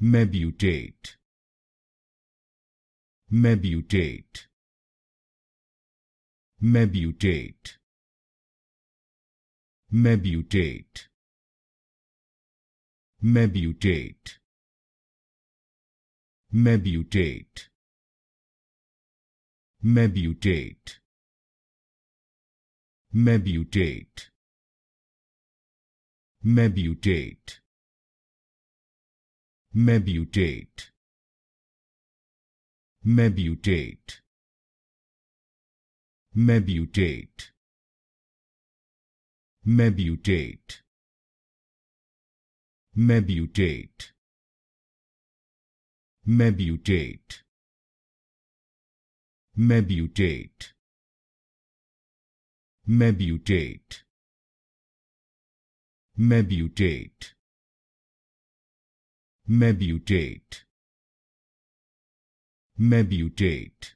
Mebutate, mebutate, mebutate, mebutate, mebutate, mebutate, mebutate, mebutate, mebutate, mebutate, mebutate, mebutate, mebutate, mebutate, mebutate, mebutate, mebutate, mebutate, mebutate, mebutate,